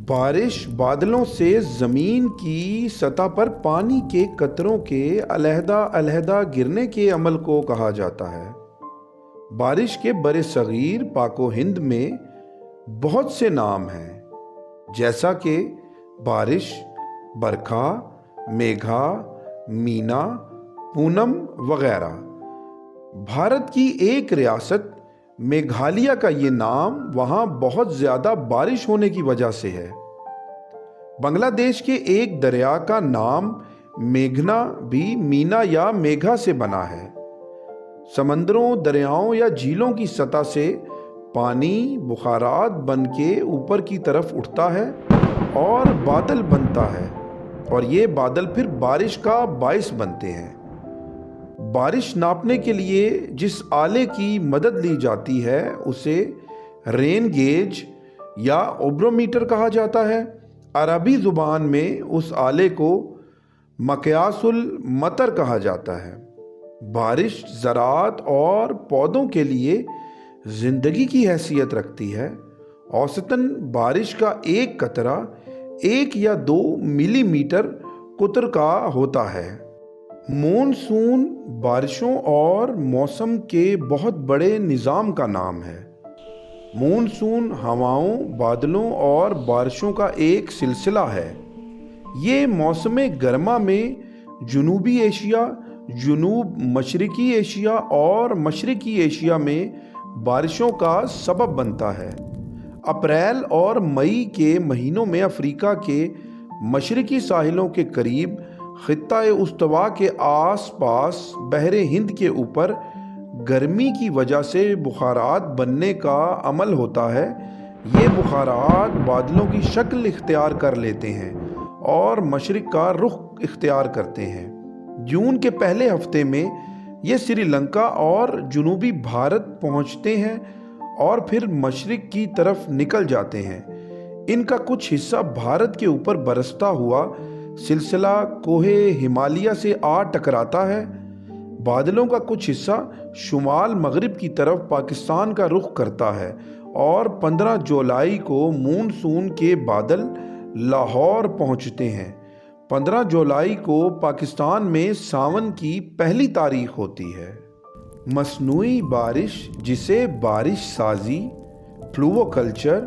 بارش بادلوں سے زمین کی سطح پر پانی کے قطروں کے علیحدہ علیحدہ گرنے کے عمل کو کہا جاتا ہے۔ بارش کے بر صغیر پاک و ہند میں بہت سے نام ہیں، جیسا کہ بارش، برکھا، میگھا، مینا، پونم وغیرہ۔ بھارت کی ایک ریاست میگھالیہ کا یہ نام وہاں بہت زیادہ بارش ہونے کی وجہ سے ہے۔ بنگلہ دیش کے ایک دریا کا نام میگھنا بھی مینا یا میگھا سے بنا ہے۔ سمندروں، دریاؤں یا جھیلوں کی سطح سے پانی بخارات بن کے اوپر کی طرف اٹھتا ہے اور بادل بنتا ہے، اور یہ بادل پھر بارش کا باعث بنتے ہیں۔ بارش ناپنے کے لیے جس آلے کی مدد لی جاتی ہے اسے رین گیج یا اوبرومیٹر کہا جاتا ہے۔ عربی زبان میں اس آلے کو مقیاس المطر کہا جاتا ہے۔ بارش زراعت اور پودوں کے لیے زندگی کی حیثیت رکھتی ہے۔ اوسطاً بارش کا ایک قطرہ 1 یا 2 ملی میٹر قطر کا ہوتا ہے۔ مونسون بارشوں اور موسم کے بہت بڑے نظام کا نام ہے۔ مونسون ہواؤں، بادلوں اور بارشوں کا ایک سلسلہ ہے۔ یہ موسم گرما میں جنوبی ایشیا، جنوب مشرقی ایشیا اور مشرقی ایشیا میں بارشوں کا سبب بنتا ہے۔ اپریل اور مئی کے مہینوں میں افریقہ کے مشرقی ساحلوں کے قریب، خطہ استوا کے آس پاس، بحر ہند کے اوپر گرمی کی وجہ سے بخارات بننے کا عمل ہوتا ہے۔ یہ بخارات بادلوں کی شکل اختیار کر لیتے ہیں اور مشرق کا رخ اختیار کرتے ہیں۔ جون کے پہلے ہفتے میں یہ سری لنکا اور جنوبی بھارت پہنچتے ہیں اور پھر مشرق کی طرف نکل جاتے ہیں۔ ان کا کچھ حصہ بھارت کے اوپر برستا ہوا سلسلہ کوہ ہمالیہ سے آ ٹکراتا ہے۔ بادلوں کا کچھ حصہ شمال مغرب کی طرف پاکستان کا رخ کرتا ہے اور 15 جولائی کو مونسون کے بادل لاہور پہنچتے ہیں۔ 15 جولائی کو پاکستان میں ساون کی پہلی تاریخ ہوتی ہے۔ مصنوعی بارش، جسے بارش سازی، فلوو کلچر،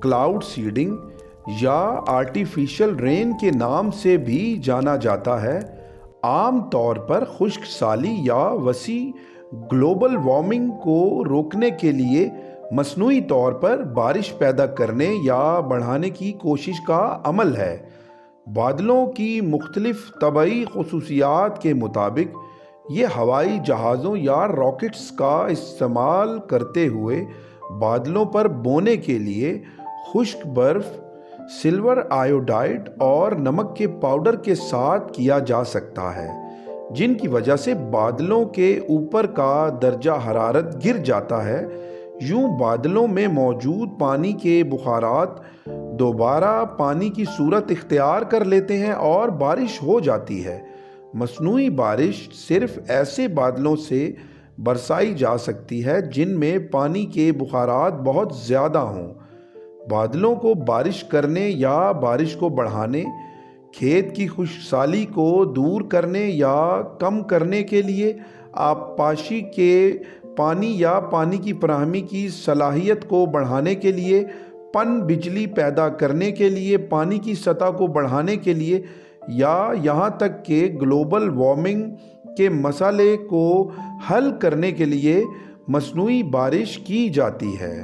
کلاؤڈ سیڈنگ یا آرٹیفیشل رین کے نام سے بھی جانا جاتا ہے، عام طور پر خشک سالی یا وسیع گلوبل وارمنگ کو روکنے کے لیے مصنوعی طور پر بارش پیدا کرنے یا بڑھانے کی کوشش کا عمل ہے۔ بادلوں کی مختلف طبعی خصوصیات کے مطابق یہ ہوائی جہازوں یا راکٹس کا استعمال کرتے ہوئے بادلوں پر بونے کے لیے خشک برف، سلور آیوڈائڈ اور نمک کے پاؤڈر کے ساتھ کیا جا سکتا ہے، جن کی وجہ سے بادلوں کے اوپر کا درجہ حرارت گر جاتا ہے۔ یوں بادلوں میں موجود پانی کے بخارات دوبارہ پانی کی صورت اختیار کر لیتے ہیں اور بارش ہو جاتی ہے۔ مصنوعی بارش صرف ایسے بادلوں سے برسائی جا سکتی ہے جن میں پانی کے بخارات بہت زیادہ ہوں۔ بادلوں کو بارش کرنے یا بارش کو بڑھانے، کھیت کی خشک سالی کو دور کرنے یا کم کرنے کے لیے، آبپاشی کے پانی یا پانی کی فراہمی کی صلاحیت کو بڑھانے کے لیے، پن بجلی پیدا کرنے کے لیے، پانی کی سطح کو بڑھانے کے لیے، یا یہاں تک کہ گلوبل وارمنگ کے مسئلے کو حل کرنے کے لیے مصنوعی بارش کی جاتی ہے۔